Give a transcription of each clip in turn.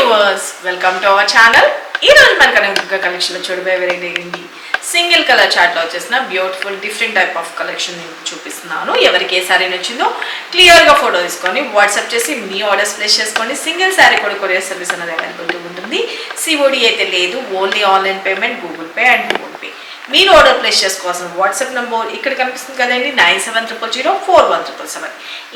Viewers welcome to our channel. ఈ రోజు మనకు కలెక్షన్ లో చూడబోయే వెరైటీ ఏంటి, సింగిల్ కలర్ చార్ట్ లో వచ్చేసిన beautiful different type of collection నేను చూపిస్తున్నాను. ఎవరికి ఏ సారీ నచ్చిందో క్లియర్ గా ఫోటో తీసుకొని వాట్సాప్ చేసి మీ ఆర్డర్స్ ప్లేస్ చేసుకోండి. సింగిల్ సారీ కూడా కొరియర్ సర్వీస్ అనేది అవైలబిలిటీ ఉంటుంది. సిఓడి అయితే లేదు, only online payment, Google pay and phone pay. మీరు ఆర్డర్ ప్లేస్ చేసుకోవాల్సిన వాట్సాప్ నెంబర్ ఇక్కడ కనిపిస్తుంది కదండి, 9700041777.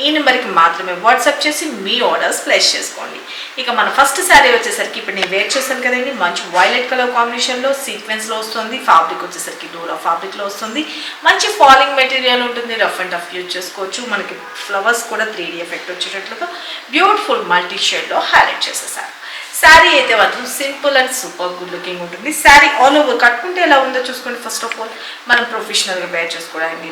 ఈ నెంబర్కి మాత్రమే వాట్సాప్ చేసి మీ ఆర్డర్స్ ప్లేస్ చేసుకోండి. ఇక మన ఫస్ట్ శారీ వచ్చేసరికి ఇప్పుడు నేను వేర్ చేశాను కదండి, మంచి వైలెట్ కలర్ కాంబినేషన్లో సీక్వెన్స్లో వస్తుంది. ఫ్యాబ్రిక్ వచ్చేసరికి డోరా ఫ్యాబ్రిక్లో వస్తుంది. మంచి ఫాలింగ్ మెటీరియల్ ఉంటుంది, రఫ్ అండ్ టఫ్ యూజ్ చేసుకోవచ్చు. మనకి ఫ్లవర్స్ కూడా 3D ఎఫెక్ట్ వచ్చేటట్లుగా బ్యూటిఫుల్ మల్టీ షేడ్లో హైలైట్ చేసేసారు. శారీ అయితే మాత్రం simple and super good looking ఉంటుంది. శారీ ఆల్ ఓవర్ కట్టుకుంటే ఎలా ఉందో చూసుకోండి. ఫస్ట్ ఆఫ్ ఆల్ మనం ప్రొఫెషనల్గా వేర్ చేసుకోవడానికి,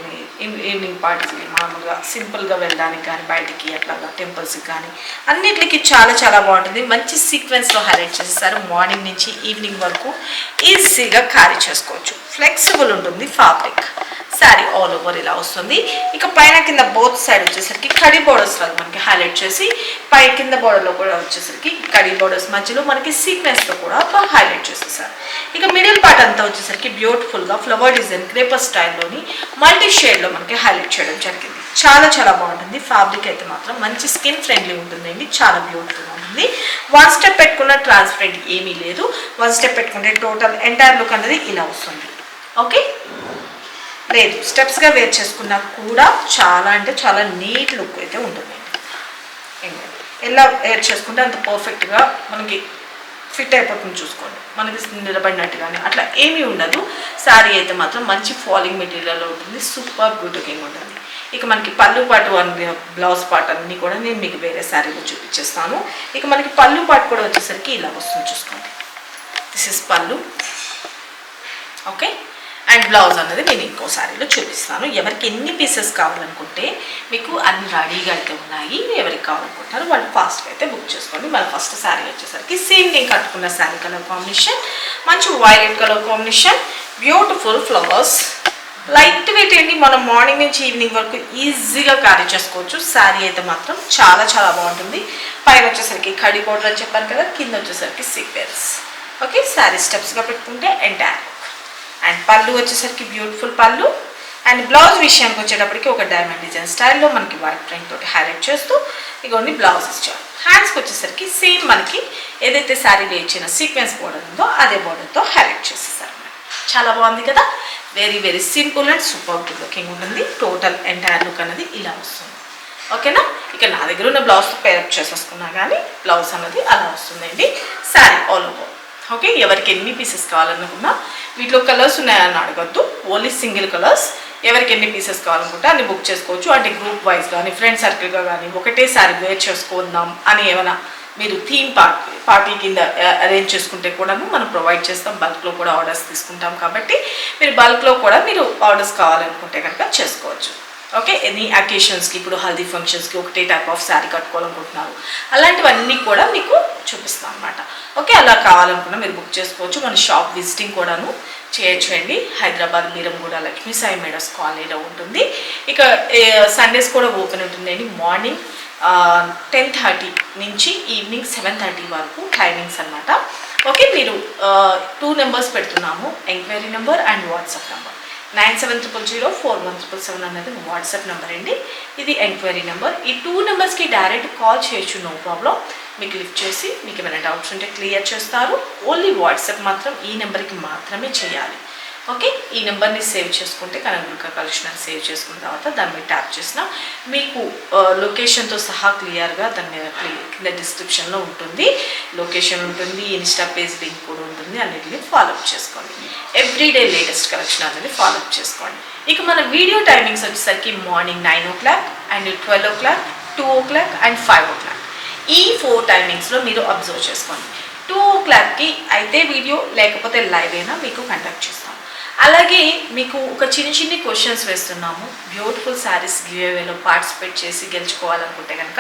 ఈవినింగ్ పార్టీస్కి మామూలుగా సింపుల్గా వెళ్ళడానికి కానీ, బయటికి అట్లాగా టెంపుల్స్కి కానీ అన్నిటికీ చాలా చాలా బాగుంటుంది. మంచి సీక్వెన్స్లో హైలైట్ చేసేసారు. మార్నింగ్ నుంచి ఈవినింగ్ వరకు ఈజీగా క్యారీ చేసుకోవచ్చు. ఫ్లెక్సిబుల్ ఉంటుంది ఫ్యాబ్రిక్. శారీ ఆల్ ఓవర్ ఇలా వస్తుంది. ఇక పైన కింద బోత్ సైడ్ వచ్చేసరికి కడి బోర్డర్స్ లాగా మనకి హైలైట్ చేసి, పై కింద బోర్డర్లో కూడా వచ్చేసరికి కడి బోర్డర్స్ మధ్యలో మనకి సీక్వెన్స్తో కూడా హైలైట్ చేసేసారు. ఇక మిడిల్ పార్ట్ అంతా వచ్చేసరికి బ్యూటిఫుల్గా ఫ్లవర్ డిజైన్ క్రేపర్ స్టైల్లోని మల్టీ షేడ్లో మనకి హైలైట్ చేయడం జరిగింది. చాలా చాలా బాగుంటుంది. ఫ్యాబ్రిక్ అయితే మాత్రం మంచి స్కిన్ ఫ్రెండ్లీ ఉంటుందండి, చాలా బ్యూటిఫుల్గా ఉంటుంది. వన్ స్టెప్ పెట్టుకున్న ట్రాన్స్పరెంట్ ఏమీ లేదు. వన్ స్టెప్ పెట్టుకుంటే టోటల్ ఎంటైర్ లుక్ అనేది ఇలా వస్తుంది. ఓకే, లేదు స్టెప్స్గా వేర్ చేసుకున్నా కూడా చాలా అంటే చాలా నీట్ లుక్ అయితే ఉంటుందండి. ఎలా వేర్ చేసుకుంటే అంత పర్ఫెక్ట్గా మనకి ఫిట్ అయిపోతుంది. చూసుకోండి, మనకి నిలబడినట్టు కానీ అట్లా ఏమీ ఉండదు. శారీ అయితే మాత్రం మంచి ఫాలింగ్ మెటీరియల్లో ఉంటుంది, సూపర్ గుడ్ లుకింగ్ ఉంటుంది. ఇక మనకి పళ్ళు పాటు బ్లౌజ్ పార్ట్ అన్నీ కూడా నేను మీకు వేరే శారీలో చూపించేస్తాను. ఇక మనకి పళ్ళు పార్ట్ కూడా వచ్చేసరికి ఇలా వస్తుంది, చూసుకోండి. దిస్ ఇస్ పళ్ళు. ఓకే, అండ్ బ్లౌజ్ అన్నది నేను ఇంకో శారీలో చూపిస్తాను. ఎవరికి ఎన్ని పీసెస్ కావాలనుకుంటే మీకు అన్ని రెడీగా అయితే ఉన్నాయి. ఎవరికి కావాలనుకుంటారో వాళ్ళు ఫాస్ట్గా అయితే బుక్ చేసుకోండి. మన ఫస్ట్ శారీ వచ్చేసరికి సేమ్ నేను కట్టుకున్న శారీ కలర్ కాంబినేషన్, మంచి violet colour combination, beautiful flowers, light weight అండి. మనం మార్నింగ్ నుంచి ఈవినింగ్ వరకు ఈజీగా క్యారీ చేసుకోవచ్చు. శారీ అయితే మాత్రం చాలా చాలా బాగుంటుంది. పైన వచ్చేసరికి కడి బోర్డర్ అని చెప్పాను కదా, కింద వచ్చేసరికి సీక్వెన్స్. ఓకే, శారీ స్టెప్స్గా పెట్టుకుంటే ఎంటైర్. అండ్ పళ్ళు వచ్చేసరికి బ్యూటిఫుల్ పళ్ళు. అండ్ బ్లౌజ్ విషయానికి వచ్చేటప్పటికి ఒక డైమండ్ డిజైన్ స్టైల్లో మనకి వైట్ ప్రింట్ తోటి హైలైట్ చేస్తూ ఇగోండి బ్లౌజ్ ఇచ్చారు. హ్యాండ్స్కి వచ్చేసరికి సేమ్ మనకి ఏదైతే శారీలో ఇచ్చిన సీక్వెన్స్ బోర్డర్ ఉందో అదే బోర్డర్తో హైలైట్ చేసేసారు. చాలా బాగుంది కదా, very very simple and super good looking ఉంటుంది. టోటల్ ఎంటైర్ లుక్ అనేది ఇలా వస్తుంది. ఓకేనా, ఇక నా దగ్గర ఉన్న బ్లౌజ్తో పేరప్ చేసేసుకున్నా కానీ బ్లౌజ్ అనేది అలా వస్తుందండి. Sari all over. ఓకే, ఎవరికి ఎన్ని పీసెస్ కావాలనుకున్నా వీటిలో కలర్స్ ఉన్నాయని అడగద్దు, ఓన్లీ సింగిల్ కలర్స్. ఎవరికి ఎన్ని పీసెస్ కావాలనుకుంటే అన్ని బుక్ చేసుకోవచ్చు. అంటే గ్రూప్ వైజ్ కానీ, ఫ్రెండ్ సర్కిల్గా కానీ, ఒకటే సారీ వేర్ చేసుకుందాం అని ఏమైనా మీరు థీమ్ పార్టీ కింద అరేంజ్ చేసుకుంటే కూడా మనం ప్రొవైడ్ చేస్తాం. బల్క్లో కూడా ఆర్డర్స్ తీసుకుంటాం కాబట్టి మీరు బల్క్లో కూడా మీరు ఆర్డర్స్ కావాలనుకుంటే కనుక చేసుకోవచ్చు. ఓకే, ఎనీ అకేషన్స్కి, ఇప్పుడు హల్దీ ఫంక్షన్స్కి ఒకటే టైప్ ఆఫ్ శారీ కట్టుకోవాలనుకుంటున్నారు, అలాంటివన్నీ కూడా మీకు చూపిస్తాం అన్నమాట. ఓకే, అలా కావాలనుకున్నా మీరు బుక్ చేసుకోవచ్చు. మన షాప్ విజిటింగ్ కూడాను చేయొచ్చు అండి. హైదరాబాద్ మీరంగూడ లక్ష్మీ సాయి మేడస్ కాలనీలో ఉంటుంది. ఇక సండేస్ కూడా ఓపెన్ ఉంటుందండి. మార్నింగ్ 10:30 నుంచి ఈవినింగ్ 7:30 వరకు టైమింగ్స్ అనమాట. ఓకే, మీరు 2 నెంబర్స్ పెడుతున్నాము, enquiry number and WhatsApp number. 9700041777 అనేది వాట్సాప్ నెంబర్ అండి. ఇది ఎంక్వైరీ నెంబర్. ఈ 2 నెంబర్స్కి డైరెక్ట్ కాల్ చేయొచ్చు, నో ప్రాబ్లం. మీకు లిఫ్ట్ చేసి మీకు ఏమైనా డౌట్స్ ఉంటే క్లియర్ చేస్తారు. ఓన్లీ వాట్సాప్ మాత్రం ఈ నెంబర్కి మాత్రమే చేయాలి. ఓకే, ఈ నెంబర్ని సేవ్ చేసుకుంటే కనకదుర్గ కలెక్షన్ అని సేవ్ చేసుకున్న తర్వాత దాని మీద ట్యాప్ చేసిన మీకు లొకేషన్తో సహా క్లియర్గా దాని కింద డిస్క్రిప్షన్లో ఉంటుంది, లొకేషన్ ఉంటుంది, ఇన్స్టా పేజ్ లింక్ కూడా ఉంటుంది. అన్నిటిని ఫాలోఅప్ చేసుకోండి. ఎవ్రీడే లేటెస్ట్ కలెక్షన్ అనేది ఫాలోఅప్ చేసుకోండి. ఇక మన వీడియో టైమింగ్స్ వచ్చేసరికి morning 9 o'clock and 12 o'clock, 2 o'clock and 5 o'clock. ఈ 4 టైమింగ్స్లో మీరు అబ్జర్వ్ చేసుకోండి. 2 o'clockకి అయితే వీడియో, లేకపోతే లైవ్ అయినా మీకు కండక్ట్ చేస్తాం. అలాగే మీకు ఒక చిన్ని క్వశ్చన్స్ వేస్తున్నాము. బ్యూటిఫుల్ శారీస్ గివ్అవేలో పార్టిసిపేట్ చేసి గెలుచుకోవాలనుకుంటే కనుక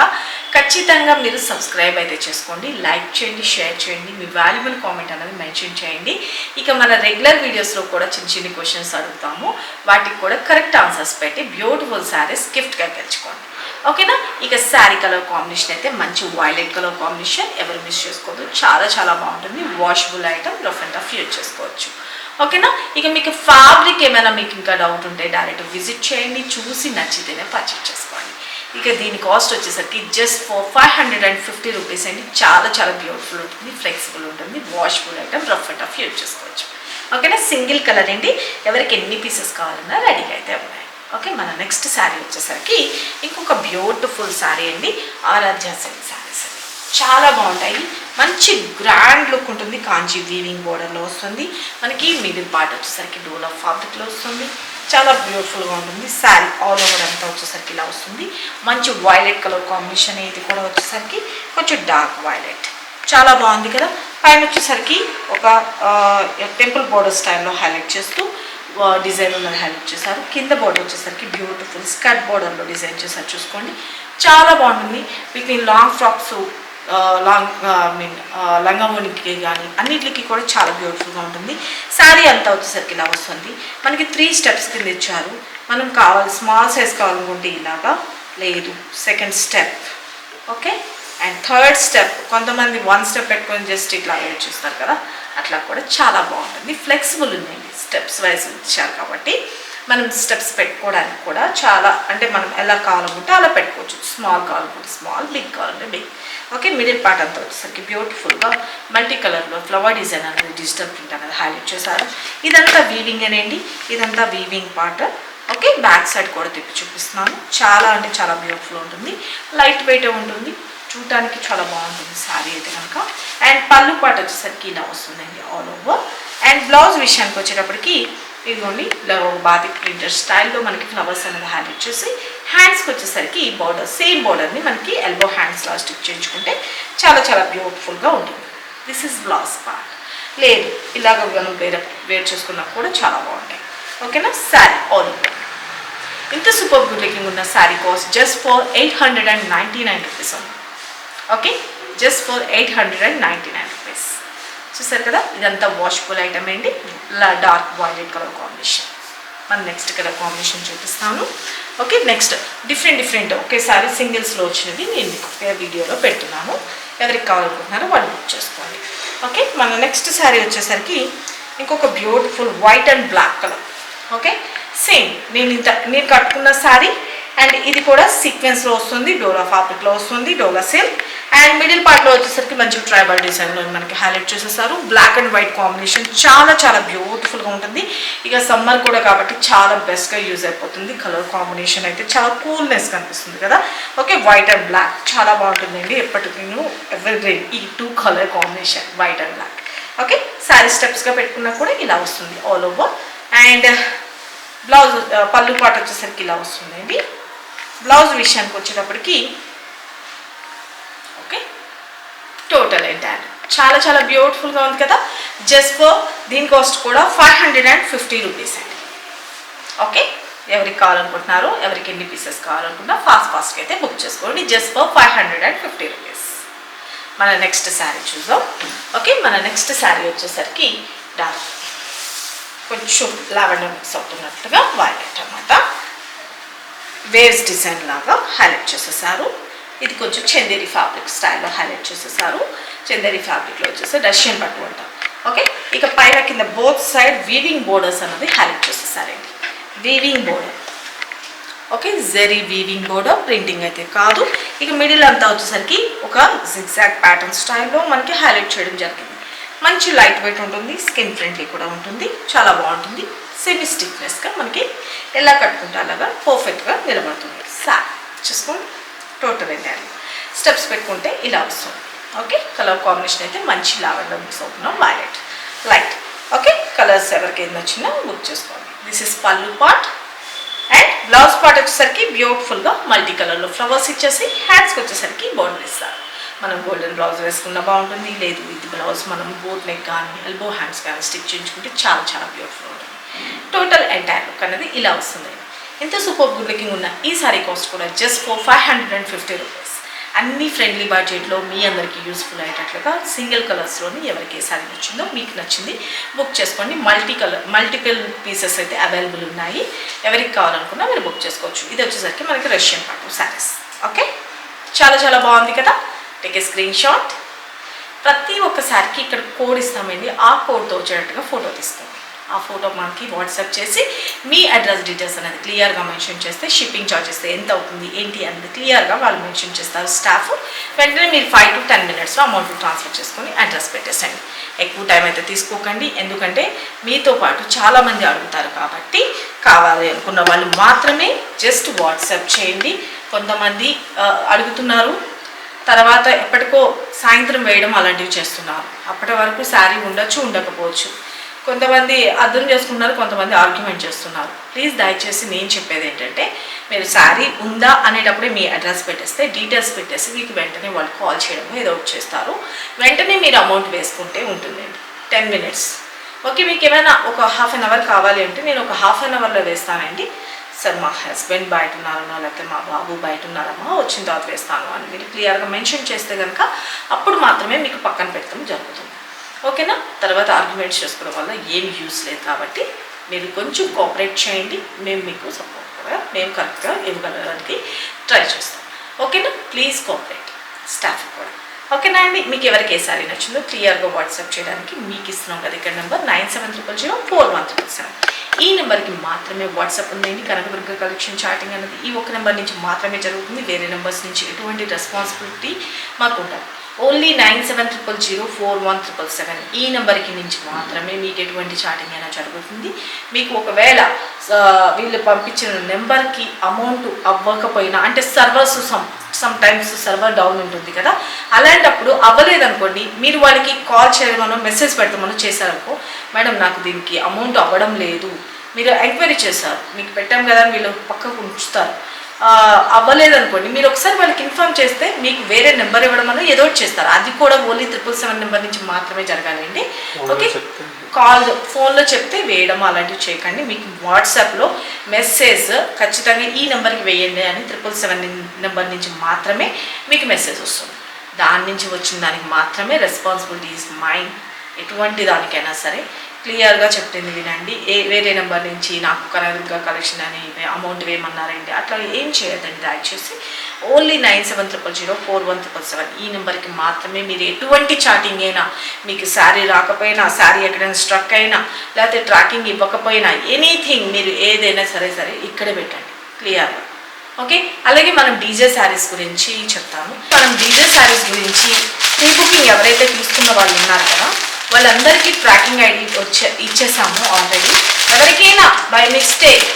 ఖచ్చితంగా మీరు సబ్స్క్రైబ్ అయితే చేసుకోండి, లైక్ చేయండి, షేర్ చేయండి, మీ వాల్యుబుల్ కామెంట్ అనేది మెన్షన్ చేయండి. ఇక మన రెగ్యులర్ వీడియోస్లో కూడా చిన్ని క్వశ్చన్స్ అడుగుతాము, వాటికి కూడా కరెక్ట్ ఆన్సర్స్ పెట్టి బ్యూటిఫుల్ శారీస్ గిఫ్ట్గా గెలుచుకోండి. ఓకేనా. ఇక శారీ కలర్ కాంబినేషన్ అయితే మంచి వైలెట్ కలర్ కాంబినేషన్, ఎవరు మిస్ చేసుకోవద్దు, చాలా చాలా బాగుంటుంది. Washable item, rough and tough use చేసుకోవచ్చు. ఓకేనా. ఇక మీకు ఫ్యాబ్రిక్ ఏమైనా మీకు ఇంకా డౌట్ ఉంటే డైరెక్ట్ విజిట్ చేయండి, చూసి నచ్చితేనే పర్చేస్ చేసుకోండి. ఇక దీని కాస్ట్ వచ్చేసరికి జస్ట్ ఫర్ 550 రూపీస్ అండి. చాలా చాలా బ్యూటిఫుల్ ఉంటుంది, ఫ్లెక్సిబుల్ ఉంటుంది, washable item, rough and tough use చేసుకోవచ్చు. ఓకేనా. సింగిల్ కలర్ అండి, ఎవరికి ఎన్ని పీసెస్ కావాలన్నా రెడీగా అయితే ఉన్నాయి. ఓకే, మన నెక్స్ట్ శారీ వచ్చేసరికి ఇంకొక బ్యూటిఫుల్ శారీ అండి. ఆరాధ్య సిల్క్ శారీస్ అండి, చాలా బాగుంటాయి, మంచి గ్రాండ్ లుక్ ఉంటుంది. కాంచీ వీవింగ్ బోర్డర్లో వస్తుంది మనకి. మిడిల్ పార్ట్ వచ్చేసరికి డోలా ఫ్యాబ్రిక్లో వస్తుంది, చాలా బ్యూటిఫుల్గా ఉంటుంది. శారీ ఆల్ ఓవర్ అంతా వచ్చేసరికి ఇలా వస్తుంది. మంచి వైలెట్ కలర్ కాంబినేషన్, ఇది కూడా వచ్చేసరికి కొంచెం డార్క్ వైలెట్, చాలా బాగుంది కదా. పైన వచ్చేసరికి ఒక టెంపుల్ బోర్డర్ స్టైల్లో హైలైట్ చేస్తూ డిజైన్ ఉన్నది హైలైట్ చేశారు. కింద బోర్డర్ వచ్చేసరికి బ్యూటిఫుల్ స్కర్ట్ బోర్డర్లో డిజైన్ చేశారు, చూసుకోండి, చాలా బాగుంటుంది. వీటిని లాంగ్ ఫ్రాక్స్, లంగావోనికి కానీ అన్నిటికి కూడా చాలా బ్యూటిఫుల్గా ఉంటుంది. శారీ అంతా వచ్చేసరికి ఇలా వస్తుంది మనకి. 3 స్టెప్స్ కింద ఇచ్చారు. మనం కావాలి స్మాల్ సైజ్ కావాలనుకుంటే ఇలాగా, లేదు second step, okay, and third step. కొంతమంది 1 స్టెప్ పెట్టుకొని జస్ట్ ఇట్లా యూజ్ చేస్తారు కదా, అట్లా కూడా చాలా బాగుంటుంది. ఫ్లెక్సిబుల్ ఉందండి, స్టెప్స్ వైజ్ ఇచ్చారు కాబట్టి మనం స్టెప్స్ పెట్టుకోవడానికి కూడా చాలా, అంటే మనం ఎలా కావాలనుకుంటే అలా పెట్టుకోవచ్చు. స్మాల్ కావాలనుకుంటే స్మాల్, బిగ్ కావాలంటే బిగ్. ఓకే, మిడిల్ పార్ట్ అంతా వచ్చేసరికి బ్యూటిఫుల్గా మల్టీ కలర్లో ఫ్లవర్ డిజైన్ అనేది, డిజిటల్ ప్రింట్ అనేది హైలైట్ చేశారు. ఇదంతా వీవింగ్ అనేండి, ఇదంతా weaving part. Okay, back side కూడా తిప్పి చూపిస్తున్నాను. చాలా అంటే చాలా బ్యూటిఫుల్ ఉంటుంది, లైట్ వెయిట్ ఉంటుంది, చూడటానికి చాలా బాగుంటుంది శారీ అయితే కనుక. అండ్ పళ్ళు పార్ట్ వచ్చేసరికి ఇలా వస్తుందండి ఆల్ ఓవర్. అండ్ బ్లౌజ్ విషయానికి వచ్చేటప్పటికి ఇదిగోండి బాతిక్ ప్రింటర్ స్టైల్లో మనకి ఫ్లవర్స్ అనేది హైలైట్ చేసి, హ్యాండ్స్కి వచ్చేసరికి ఈ బార్డర్, సేమ్ బార్డర్ని మనకి ఎల్బో హ్యాండ్స్లా స్టిచ్ చేయించుకుంటే చాలా చాలా బ్యూటిఫుల్గా ఉంటుంది. This is blouse part. లేదు ఇలాగ మనం వేర్ చేసుకున్నా కూడా చాలా బాగుంటాయి. ఓకేనా. శారీ ఆల్ ఓవర్ ఇంత సూపర్ గుడ్ లుకింగ్ ఉన్న sari cost just for 899 rupees ఉంది. Okay, just for 899 rupees. చూసారు కదా, ఇదంతా వాషబుల్ ఐటమ్ అండి, డార్క్ వైలెట్ కలర్ కాంబినేషన్. మన నెక్స్ట్ కలర్ కాంబినేషన్ చూపిస్తాను. ఓకే, నెక్స్ట్ డిఫరెంట్ ఒకేసారి సింగిల్స్లో వచ్చినవి నేను ఒకే వీడియోలో పెడుతున్నాను. ఎవరికి కావాలనుకుంటున్నారో వాళ్ళు బుక్ చేసుకోండి. ఓకే, మన నెక్స్ట్ శారీ వచ్చేసరికి ఇంకొక beautiful white and black colour. Okay, same నేను కట్టుకున్న శారీ, అండ్ ఇది కూడా సీక్వెన్స్లో వస్తుంది, డోలా ఫ్యాబ్రిక్లో వస్తుంది, డోలా సిల్క్. అండ్ మిడిల్ పార్ట్లో వచ్చేసరికి మంచి ట్రైబల్ డిజైన్లో మనకి హైలైట్ చేసేసారు. బ్లాక్ అండ్ వైట్ కాంబినేషన్ చాలా చాలా బ్యూటిఫుల్గా ఉంటుంది. ఇక సమ్మర్ కూడా కాబట్టి చాలా బెస్ట్గా యూజ్ అయిపోతుంది. కలర్ కాంబినేషన్ అయితే చాలా కూల్నెస్ కనిపిస్తుంది కదా. ఓకే, వైట్ అండ్ బ్లాక్ చాలా బాగుంటుందండి. ఎప్పటికీ ఎవర్ గ్రీన్ ఈ 2 colour combination, white and black. Okay, sari స్టెప్స్గా పెట్టుకున్నా కూడా ఇలా వస్తుంది ఆల్ ఓవర్. అండ్ బ్లౌజ్ పళ్ళు పార్ట్ వచ్చేసరికి ఇలా వస్తుందండి. బ్లౌజ్ విషయానికి వచ్చేటప్పటికి ఓకే, టోటల్ ఎంటైర్ చాలా చాలా బ్యూటిఫుల్గా ఉంది కదా. జస్ట్ ఫర్ దీని కాస్ట్ కూడా 550 రూపీస్ అండి. ఓకే, ఎవరికి కావాలనుకుంటున్నారో, ఎవరికి ఎన్ని పీసెస్ కావాలనుకున్నా ఫాస్ట్గా అయితే బుక్ చేసుకోండి. Just for 550 rupees. మన నెక్స్ట్ శారీ చూద్దాం. ఓకే, మన నెక్స్ట్ శారీ వచ్చేసరికి డార్క్ కొంచెం లావెండర్ మిక్స్ అవుతున్నట్లుగా వైలెట్ అన్నమాట. వేవ్స్ డిజైన్ లాగా హైలైట్ చేసేసారు. ఇది కొంచెం చందేరి ఫ్యాబ్రిక్ స్టైల్లో హైలైట్ చేసేసారు. చందేరి ఫ్యాబ్రిక్లో వచ్చేసి రష్యన్ పట్టు అంటాం. ఓకే, ఇక పైన కింద బోత్ సైడ్ వీవింగ్ బోర్డర్స్ అనేది హైలైట్ చేసేసారండి. Weaving border, okay, zari weaving border, printing అయితే కాదు. ఇక మిడిల్ అంతా వచ్చేసరికి ఒక జిగ్జాగ్ ప్యాటర్న్ స్టైల్లో మనకి హైలైట్ చేయడం జరిగింది. మంచి లైట్ వెయిట్ ఉంటుంది, స్కిన్ ఫ్రెండ్లీ కూడా ఉంటుంది, చాలా బాగుంటుంది. సెమీ స్టిఫ్నెస్గా మనకి ఎలా కట్టుకుంటే అలాగా పర్ఫెక్ట్గా నిలబడుతుంది. సారీ చూసుకోండి, టోటల్ అయితే స్టెప్స్ పెట్టుకుంటే ఇలా వస్తుంది. ఓకే, కలర్ కాంబినేషన్ అయితే మంచి లావెండర్ మిక్స్ అవుతున్నాం, వైలెట్ లైట్. ఓకే, కలర్స్ ఎవరికి ఏం నచ్చినా బుక్ చేసుకోండి. దిస్ ఇస్ పల్లు పార్ట్. అండ్ బ్లౌజ్ పార్ట్ వచ్చేసరికి బ్యూటిఫుల్గా మల్టీ కలర్లో ఫ్లవర్స్ ఇచ్చేసి, హ్యాండ్స్కి వచ్చేసరికి బోర్డర్ ఇస్తారు. మనం గోల్డెన్ బ్లౌజ్ వేసుకున్నా బాగుంటుంది, లేదు ఇది బ్లౌజ్ మనం బోట్ నెక్ కానీ ఎల్బో హ్యాండ్స్ కానీ స్టిచ్ చేయించుకుంటే చాలా చాలా బ్యూటిఫుల్ ఉంటుంది. టోటల్ ఎంటైర్ లుక్ అనేది ఇలా వస్తుంది. ఇంత సూపర్ గుడ్ లుకింగ్ ఉన్న ఈ సారీ కాస్ట్ కూడా జస్ట్ ఫర్ 550 రూపీస్. అన్ని ఫ్రెండ్లీ బడ్జెట్లో మీ అందరికీ యూస్ఫుల్ అయ్యేటట్లుగా సింగిల్ కలర్స్లోని ఎవరికి ఏ సారీ నచ్చిందో మీకు నచ్చింది బుక్ చేసుకోండి. మల్టిపుల్ పీసెస్ అయితే అవైలబుల్ ఉన్నాయి. ఎవరికి కావాలనుకున్నా మీరు బుక్ చేసుకోవచ్చు. ఇది వచ్చేసరికి మనకి రష్యన్ పాటు శారీస్. ఓకే, చాలా చాలా బాగుంది కదా. Take a screen shot. ప్రతి ఒక్కసారికి ఇక్కడ కోడ్ ఇస్తామండి, ఆ కోడ్తో వచ్చేటట్టుగా ఫోటో తీసుకోండి. ఆ ఫోటో మనకి వాట్సాప్ చేసి మీ అడ్రస్ డీటెయిల్స్ అనేది క్లియర్గా మెన్షన్ చేస్తే షిప్పింగ్ ఛార్జెస్ ఎంత అవుతుంది ఏంటి అనేది క్లియర్గా వాళ్ళు మెన్షన్ చేస్తారు స్టాఫ్. వెంటనే మీరు 5 to 10 minutesలో అమౌంట్ ట్రాన్స్ఫర్ చేసుకొని అడ్రస్ పెట్టేసండి. ఎక్కువ టైం అయితే తీసుకోకండి, ఎందుకంటే మీతో పాటు చాలామంది అడుగుతారు కాబట్టి కావాలి అనుకున్న వాళ్ళు మాత్రమే జస్ట్ వాట్సాప్ చేయండి. కొంతమంది అడుగుతున్నారు, తర్వాత ఎప్పటికో సాయంత్రం వేయడం అలాంటివి చేస్తున్నారు. అప్పటి వరకు శారీ ఉండొచ్చు, ఉండకపోవచ్చు. కొంతమంది అర్థం చేసుకున్నారు, కొంతమంది ఆర్గ్యుమెంట్ చేస్తున్నారు. ప్లీజ్ దయచేసి నేను చెప్పేది ఏంటంటే, మీరు శారీ ఉందా అనేటప్పుడే మీ అడ్రస్ పెట్టేస్తే డీటెయిల్స్ పెట్టేసి మీకు వెంటనే వాళ్ళు కాల్ చేయడం ఏదో ఒకటి చేస్తారు. వెంటనే మీరు అమౌంట్ వేసుకుంటే ఉంటుందండి. 10 minutes. ఓకే, మీకు ఏమైనా ఒక 1/2 hour కావాలి అంటే నేను ఒక 1/2 hourలో వేస్తానండి. సార్ మా హస్బెండ్ బయట ఉన్నారనో లేకపోతే మా బాబు బయట ఉన్నారమ్మా, వచ్చిన తర్వాత వేస్తాను అని మీరు క్లియర్గా మెన్షన్ చేస్తే కనుక అప్పుడు మాత్రమే మీకు పక్కన పెట్టడం జరుగుతుంది. ఓకేనా. తర్వాత ఆర్గ్యుమెంట్స్ చేసుకోవడం వల్ల ఏమి యూస్ లేదు కాబట్టి మీరు కొంచెం కోఆపరేట్ చేయండి. మేము మీకు సపోర్ట్గా మేము కరెక్ట్గా ఇవ్వగలడానికి ట్రై చేస్తాం. ఓకేనా, ప్లీజ్ కోఆపరేట్ స్టాఫ్ కూడా. ఓకేనా అండి. మీకు ఎవరికి ఏ సారీ నచ్చిందో క్లియర్గా వాట్సాప్ చేయడానికి మీకు ఇస్తున్నాం కదా ఇక్కడ నెంబర్ 9700041777. ఈ నెంబర్కి మాత్రమే వాట్సాప్ ఉందండి. కనకదుర్గ కలెక్షన్ చాటింగ్ అనేది ఈ ఒక్క నెంబర్ నుంచి మాత్రమే జరుగుతుంది. వేరే నెంబర్స్ నుంచి ఎటువంటి రెస్పాన్సిబిలిటీ మాకు ఉండదు. ఓన్లీ 9700041777 ఈ నెంబర్కి నుంచి మాత్రమే మీకు ఎటువంటి చాటింగ్ అయినా జరుగుతుంది. మీకు ఒకవేళ వీళ్ళు పంపించిన నెంబర్కి అమౌంట్ అవ్వకపోయినా, అంటే servers some times server down ఉంటుంది కదా, అలాంటప్పుడు అవ్వలేదనుకోండి, మీరు వాళ్ళకి కాల్ చేయమనో మెసేజ్ పెడతామనో చేశారనుకో, మేడం నాకు దీనికి అమౌంట్ అవ్వడం లేదు, మీరు ఎంక్వైరీ చేశారు, మీకు పెట్టాం కదా అని వీళ్ళు పక్కకు ఉంచుతారు. అవ్వలేదనుకోండి, మీరు ఒకసారి వాళ్ళకి ఇన్ఫార్మ్ చేస్తే మీకు వేరే నెంబర్ ఇవ్వడం అనేది ఏదో ఒకటి చేస్తారు. అది కూడా ఓన్లీ 777 నెంబర్ నుంచి మాత్రమే జరగాలండి. ఓకే, ఫోన్లో చెప్తే వేయడం అలాంటివి చేయకండి. మీకు వాట్సాప్లో మెసేజ్ ఖచ్చితంగా ఈ నెంబర్కి వేయండి అని 777 నెంబర్ నుంచి మాత్రమే మీకు మెసేజ్ వస్తుంది. దాని నుంచి వచ్చిన దానికి మాత్రమే రెస్పాన్సిబిలిటీ ఈజ్ మైండ్. ఎటువంటి దానికైనా సరే క్లియర్గా చెప్తుంది వినండి. వేరే నెంబర్ నుంచి నాకు కనకదుర్గ కలెక్షన్ అని అమౌంట్ వేయమన్నారండి, అట్లా ఏం చేయదండి. దయచేసి ఓన్లీ 9700041777 ఈ నెంబర్కి మాత్రమే మీరు ఎటువంటి చాటింగ్ అయినా, మీకు శారీ రాకపోయినా, శారీ ఎక్కడైనా స్ట్రక్ అయినా, లేకపోతే ట్రాకింగ్ ఇవ్వకపోయినా, ఎనీథింగ్ మీరు ఏదైనా సరే ఇక్కడే పెట్టండి క్లియర్గా. ఓకే, అలాగే మనం డీజే శారీస్ గురించి చెప్తాను. మనం డీజే శారీస్ గురించి ప్రీ బుకింగ్ ఎవరైతే తీసుకున్న వాళ్ళు ఉన్నారు కదా, వాళ్ళందరికీ ట్రాకింగ్ ఐడి ఇచ్చేసాము ఆల్రెడీ. ఎవరికైనా బై మిస్టేక్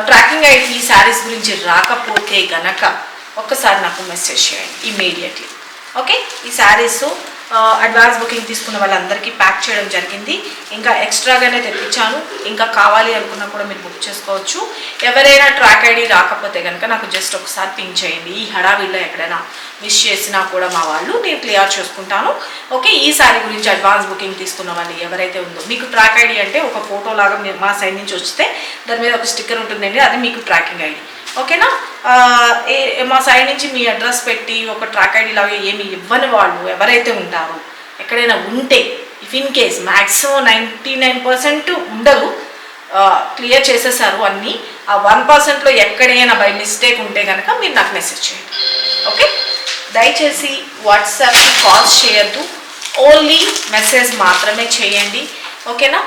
ట్రాకింగ్ ఐడి ఈ శారీస్ గురించి రాకపోతే గనక ఒక్కసారి నాకు మెసేజ్ చేయండి ఇమీడియట్లీ. ఓకే, ఈ శారీస్ అడ్వాన్స్ బుకింగ్ తీసుకున్న వాళ్ళందరికీ ప్యాక్ చేయడం జరిగింది. ఇంకా ఎక్స్ట్రాగానే తెప్పించాను, ఇంకా కావాలి అనుకున్నా కూడా మీరు బుక్ చేసుకోవచ్చు. ఎవరైనా ట్రాక్ ఐడి రాకపోతే కనుక నాకు జస్ట్ ఒకసారి పింక్ చేయండి. ఈ హడావిడిలో ఎక్కడైనా మిస్ చేసినా కూడా మా వాళ్ళు నేను క్లియర్ చేసుకుంటాను. ఓకే, ఈ శారీ గురించి అడ్వాన్స్ బుకింగ్ తీసుకున్న వాళ్ళు ఎవరైతే ఉందో, మీకు ట్రాక్ ఐడి అంటే ఒక ఫోటో లాగా మా సైడ్ నుంచి వస్తే దాని మీద ఒక స్టిక్కర్ ఉంటుందండి, అది మీకు ట్రాకింగ్ ఐడి. ఓకేనా, మా సైడ్ నుంచి మీ అడ్రస్ పెట్టి ఒక ట్రాక్ ఐడి లాగా ఏమి ఇవ్వని వాళ్ళు ఎవరైతే ఉంటారో, ఎక్కడైనా ఉంటే ఇఫ్ ఇన్ కేస్ మ్యాక్సిమం 99% ఉండదు, క్లియర్ చేసేసారు అన్నీ. ఆ 1%లో ఎక్కడైనా బై మిస్టేక్ ఉంటే కనుక మీరు నాకు మెసేజ్ చేయండి. ఓకే, దయచేసి వాట్సాప్కి కాల్స్ చేయొద్దు, ఓన్లీ మెసేజ్ మాత్రమే చేయండి. ఓకేనా,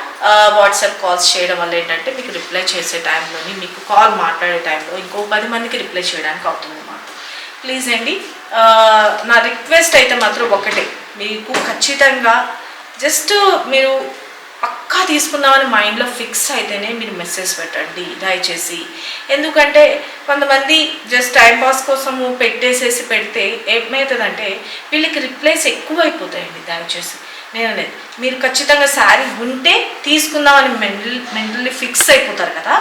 వాట్సాప్ కాల్స్ చేయడం వల్ల ఏంటంటే మీకు రిప్లై చేసే టైంలోని, మీకు కాల్ మాట్లాడే టైంలో ఇంకో 10 మందికి రిప్లై చేయడానికి అవుతుంది అన్నమాట. ప్లీజ్ అండి, నా రిక్వెస్ట్ అయితే మాత్రం ఒకటే, మీకు ఖచ్చితంగా జస్ట్ మీరు పక్కా తీసుకుందామని మైండ్లో ఫిక్స్ అయితేనే మీరు మెసేజ్ పెట్టండి దయచేసి. ఎందుకంటే కొంతమంది జస్ట్ టైంపాస్ కోసము పెట్టేసేసి పెడితే ఏమవుతుందంటే వీళ్ళకి రిప్లైస్ ఎక్కువ అయిపోతాయండి. దయచేసి నేను అనేది, మీరు ఖచ్చితంగా శారీ ఉంటే తీసుకుందామని మెంటల్లీ ఫిక్స్ అయిపోతారు కదా,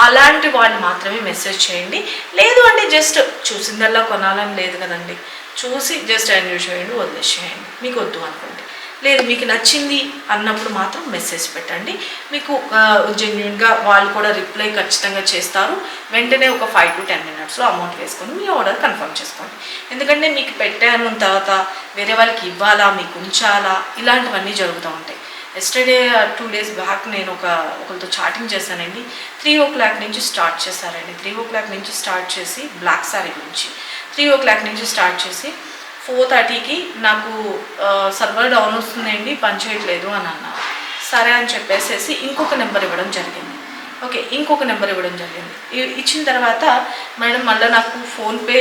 అలాంటి వాళ్ళు మాత్రమే మెసేజ్ చేయండి. లేదు అంటే జస్ట్ చూసిందల్లా కొనాలని లేదు కదండి, చూసి జస్ట్ ఎంజాయ్ చేయండి, వదిలేసేయండి. మీకు వద్దు అనుకోండి, లేదు మీకు నచ్చింది అన్నప్పుడు మాత్రం మెసేజ్ పెట్టండి. మీకు జెన్యున్గా వాళ్ళు కూడా రిప్లై ఖచ్చితంగా చేస్తారు. వెంటనే ఒక 5 to 10 minutesలో అమౌంట్ వేసుకొని మీ ఆర్డర్ కన్ఫర్మ్ చేసుకోండి. ఎందుకంటే మీకు పెట్టాను తర్వాత వేరే వాళ్ళకి ఇవ్వాలా, మీకు ఉంచాలా, ఇలాంటివన్నీ జరుగుతూ ఉంటాయి. ఎస్టర్డే 2 days బ్యాక్ నేను ఒకరితో చాటింగ్ చేశానండి. 3 o'clock నుంచి స్టార్ట్ చేశారండి. 3 o'clock నుంచి స్టార్ట్ చేసి బ్లాక్ శారీ గురించి 3 o'clock నుంచి స్టార్ట్ చేసి 4:30కి నాకు సర్వర్ డౌన్ వస్తుందండి, పని చేయట్లేదు అని అన్నారు. సరే అని చెప్పేసి ఇంకొక నెంబర్ ఇవ్వడం జరిగింది. ఓకే, ఇంకొక నెంబర్ ఇవ్వడం జరిగింది. ఇచ్చిన తర్వాత మేడం మళ్ళీ నాకు ఫోన్పే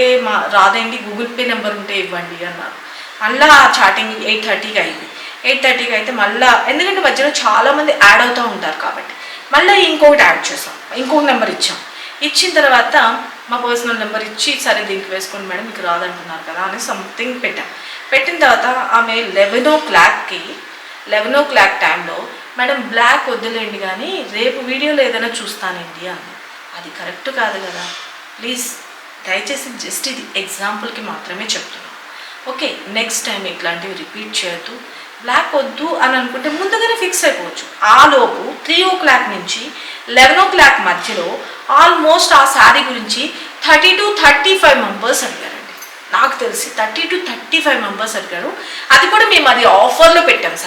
రాదండి, గూగుల్ పే నెంబర్ ఉంటే ఇవ్వండి అన్నారు. మళ్ళీ చాటింగ్ 8:30కి అయింది. 8:30కి అయితే మళ్ళీ, ఎందుకంటే మధ్యలో చాలామంది యాడ్ అవుతూ ఉంటారు కాబట్టి మళ్ళీ ఇంకొకటి యాడ్ చేసాం, ఇంకొక నెంబర్ ఇచ్చాం. ఇచ్చిన తర్వాత మా పర్సనల్ నెంబర్ ఇచ్చి సరే దీనికి వేసుకోండి మేడం మీకు రాదంటున్నారు కదా అని సంథింగ్ పెట్టాం. పెట్టిన తర్వాత ఆమె 11 o'clock టైంలో మేడం బ్లాక్ వద్దులేండి కానీ రేపు వీడియోలో ఏదైనా చూస్తానండి అంది. అది కరెక్ట్ కాదు కదా, ప్లీజ్ దయచేసి జస్ట్ ఇది ఎగ్జాంపుల్కి మాత్రమే చెప్తున్నాను. ఓకే, నెక్స్ట్ టైం ఇట్లాంటివి రిపీట్ చేయొద్దు. బ్లాక్ వద్దు అని అనుకుంటే ముందుగానే ఫిక్స్ అయిపోవచ్చు. ఆ లోపు 3 o'clock నుంచి 11 o'clock మధ్యలో ఆల్మోస్ట్ ఆ శారీ గురించి 30 to 35 మెంబర్స్ అడిగారండి. నాకు తెలిసి 30 to 35 మెంబర్స్ అడిగారు. అది కూడా మేము అది ఆఫర్లో పెట్టాం.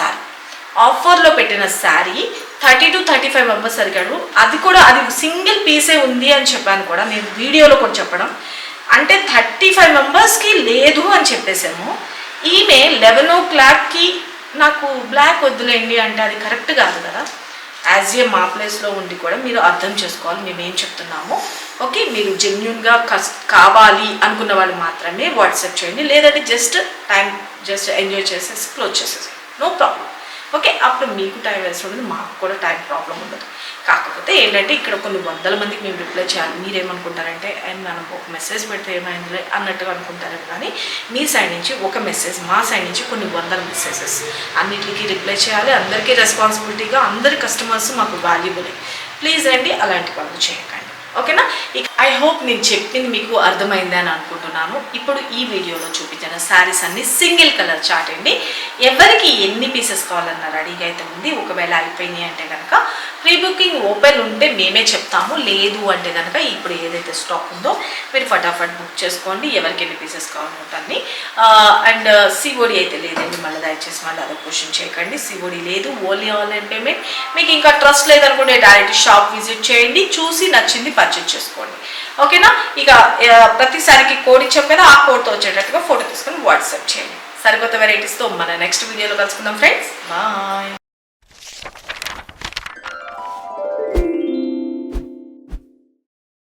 ఆఫర్లో పెట్టిన శారీ 30 to 35 మెంబర్స్ అడిగాడు. అది కూడా అది సింగిల్ పీసే ఉంది అని చెప్పాను కూడా నేను వీడియోలో కూడా చెప్పడం. అంటే 35 మెంబర్స్కి లేదు అని చెప్పేసాము. ఈమె 11 o'clockకి నాకు బ్లాక్ వద్దులేండి అంటే అది కరెక్ట్ కాదు కదా. యాజ్ ఏ మా ప్లేస్లో ఉండి కూడా మీరు అర్థం చేసుకోవాలి మేము ఏం చెప్తున్నాము. ఓకే, మీరు జెన్యున్గా కావాలి అనుకున్న వాళ్ళు మాత్రమే వాట్సాప్ చేయండి, లేదంటే జస్ట్ ఎంజాయ్ చేసేసి క్లోజ్ చేసేసి నో ప్రాబ్లం. ఓకే, అప్పుడు మీకు టైం వేస్ట్ ఉండదు, మాకు కూడా టైం ప్రాబ్లం ఉండదు. కాకపోతే ఏంటంటే ఇక్కడ కొన్ని వందల మందికి మేము రిప్లై చేయాలి. మీరేమనుకుంటారంటే అండ్ మనం ఒక మెసేజ్ పెడితే ఏమైంది అన్నట్టుగా అనుకుంటారు. కానీ మీ సైడ్ నుంచి ఒక మెసేజ్, మా సైడ్ నుంచి కొన్ని వందల మెసేజెస్ అన్నిటికీ రిప్లై చేయాలి. అందరికీ రెస్పాన్సిబిలిటీగా, అందరి కస్టమర్స్ మాకు వాల్యుబులే. ప్లీజ్ అండి అలాంటి పనులు చేయకండి. ఓకేనా, ఐ హోప్ నేను చెప్పింది మీకు అర్థమైంది అని అనుకుంటున్నాను. ఇప్పుడు ఈ వీడియోలో చూపించిన శారీస్ అన్ని సింగిల్ కలర్ చార్ట్ అండి. ఎవరికి ఎన్ని పీసెస్ కావాలన్న రెడీగా అయితే ఉంది. ఒకవేళ అయిపోయినాయి అంటే కనుక ప్రీ బుకింగ్ ఓపెన్ ఉంటే మేమే చెప్తాము, లేదు అంటే కనుక ఇప్పుడు ఏదైతే స్టాక్ ఉందో మీరు ఫటాఫట్ బుక్ చేసుకోండి. ఎవరికి ఎన్ని పీసెస్ కావాలంటే అండ్ సిఓడి అయితే లేదండి, మళ్ళీ దయచేసి మళ్ళీ అదొక క్వశ్చన్ చేయకండి. సిఓడి లేదు, ఓన్లీ ఆన్లైన్ పేమెంట్. మీకు ఇంకా ట్రస్ట్ లేదనుకుంటే డైరెక్ట్ షాప్ విజిట్ చేయండి, చూసి నచ్చింది పర్చేజ్ చేసుకోండి. ఓకేనా, ఇక ప్రతిసారికి కోడ్ ఇచ్చాం కదా, ఆ కోడ్తో వచ్చేటట్టుగా ఫోటో తీసుకొని వాట్సాప్ చేయండి. సరికొత్త వెరైటీస్తో మన నెక్స్ట్ వీడియోలో కలుసుకుందాం ఫ్రెండ్స్. బాయ్.